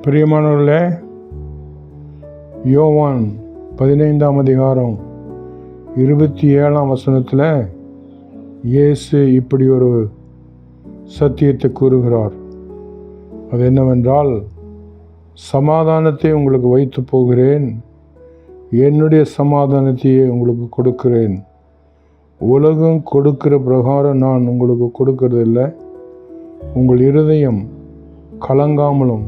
பிரியமானவர்களே, யோவான் 15ஆம் அதிகாரம் 27ஆம் வசனத்தில் இயேசு இப்படி ஒரு சத்தியத்தை கூறுகிறார். அது என்னவென்றால், சமாதானத்தை உங்களுக்கு வைத்து போகிறேன், என்னுடைய சமாதானத்தையே உங்களுக்கு கொடுக்கிறேன். உலகம் கொடுக்கிற பிரகாரம் நான் உங்களுக்கு கொடுக்கறதில்லை. உங்கள் இருதயம் கலங்காமலும்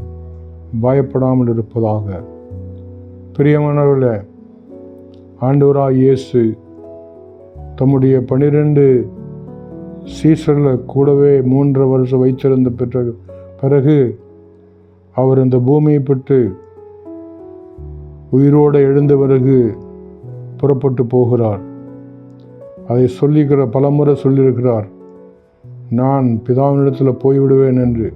பயப்படாமல் இருப்பதாக. பிரியமானவர்களே, ஆண்டவராய் இயேசு தம்முடைய 12 சீசர்களை கூடவே 3 வருஷம் வைத்திருந்த பிறகு அவர் இந்த பூமியை விட்டு உயிரோடு எழுந்த பிறகு புறப்பட்டு போகிறார். அதை பலமுறை சொல்லியிருக்கிறார், நான் பிதாவினிடத்தில் போய்விடுவேன் என்று.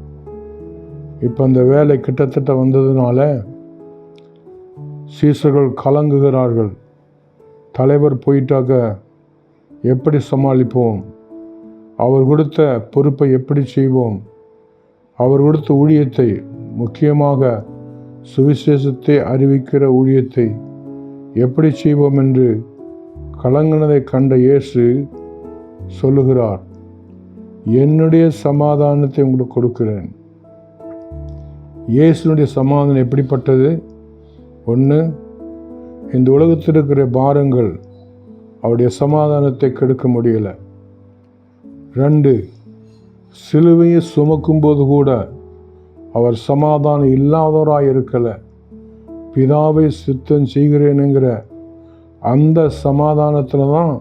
இப்போ அந்த வேலை கிட்டத்தட்ட வந்ததுனால சீசர்கள் கலங்குகிறார்கள். தலைவர் போயிட்டாக்க எப்படி சமாளிப்போம்? அவர் கொடுத்த பொறுப்பை எப்படி செய்வோம்? அவர் கொடுத்த ஊழியத்தை, முக்கியமாக சுவிசேஷத்தை அறிவிக்கிற ஊழியத்தை எப்படி செய்வோம் என்று கலங்கினதை கண்ட இயேசு சொல்லுகிறார், என்னுடைய சமாதானத்தை உங்களுக்கு கொடுக்கிறேன். இயேசுனுடைய சமாதானம் எப்படிப்பட்டது? 1, இந்த உலகத்தில் இருக்கிற பாரங்கள் அவருடைய சமாதானத்தை கெடுக்க முடியலை. 2, சிலுவையை சுமக்கும்போது கூட அவர் சமாதானம் இல்லாதவராக இருக்கலை. பிதாவை சித்தம் செய்கிறேனுங்கிற அந்த சமாதானத்தில் தான்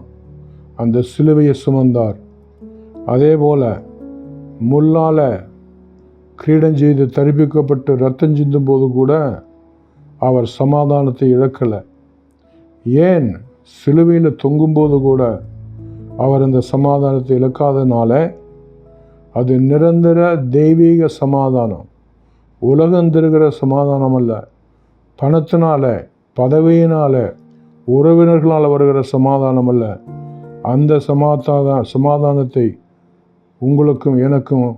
அந்த சிலுவையை சுமந்தார். அதே போல் முள்ளால் கிரீடம் செய்து தரிப்பிக்கப்பட்டு ரத்தம் சிந்தும் போது கூட அவர் சமாதானத்தை இழக்கலை. ஏன்? சிலுவையில் தொங்கும்போது கூட அவர் அந்த சமாதானத்தை இழக்காதனால அது நிரந்தர தெய்வீக சமாதானம். உலகம் தருகிற சமாதானம் அல்ல. பணத்தினால, பதவியினால், உறவினர்களால் வருகிற சமாதானம் அல்ல. அந்த சமாதானத்தை உங்களுக்கும் எனக்கும்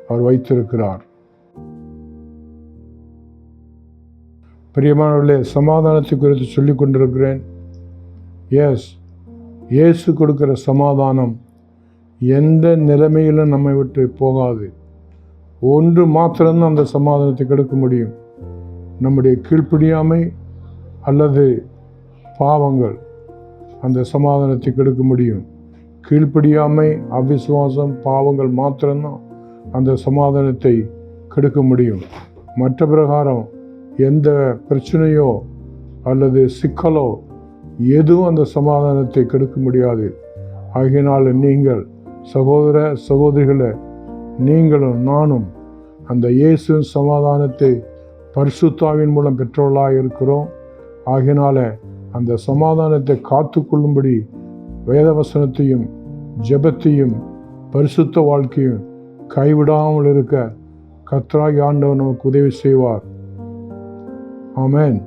அவர் வைத்திருக்கிறார். பிரியமானவர்களே, சமாதானத்தை குறித்து சொல்லி கொண்டிருக்கிறேன். இயேசு கொடுக்கிற சமாதானம் எந்த நிலைமையிலும் நம்மை விட்டு போகாது. ஒன்று மாத்திரம்தான் அந்த சமாதானத்தை கெடுக்க முடியும், நம்முடைய கீழ்ப்படியாமை அல்லது பாவங்கள் அந்த சமாதானத்தை கெடுக்க முடியும். கீழ்ப்படியாமை, அவிசுவாசம், பாவங்கள் மாத்திரம்தான் அந்த சமாதானத்தை கெடுக்க முடியும். மற்ற பிரகாரம் எந்த பிரச்சனையோ அல்லது சிக்கலோ எதுவும் அந்த சமாதானத்தை கெடுக்க முடியாது. ஆகையினால் நீங்கள் சகோதர சகோதரிகளை, நீங்களும் நானும் அந்த இயேசுவின் சமாதானத்தை பரிசுத்தாவின் மூலம் பெற்றவர்களாக இருக்கிறோம். ஆகையினால அந்த சமாதானத்தை காத்து கொள்ளும்படி வேதவசனத்தையும் ஜெபத்தையும் பரிசுத்த வாழ்க்கையும் கைவிடாமல் இருக்க கர்த்தராகிய ஆண்டவர் நமக்கு உதவி செய்வார். ஆமென்.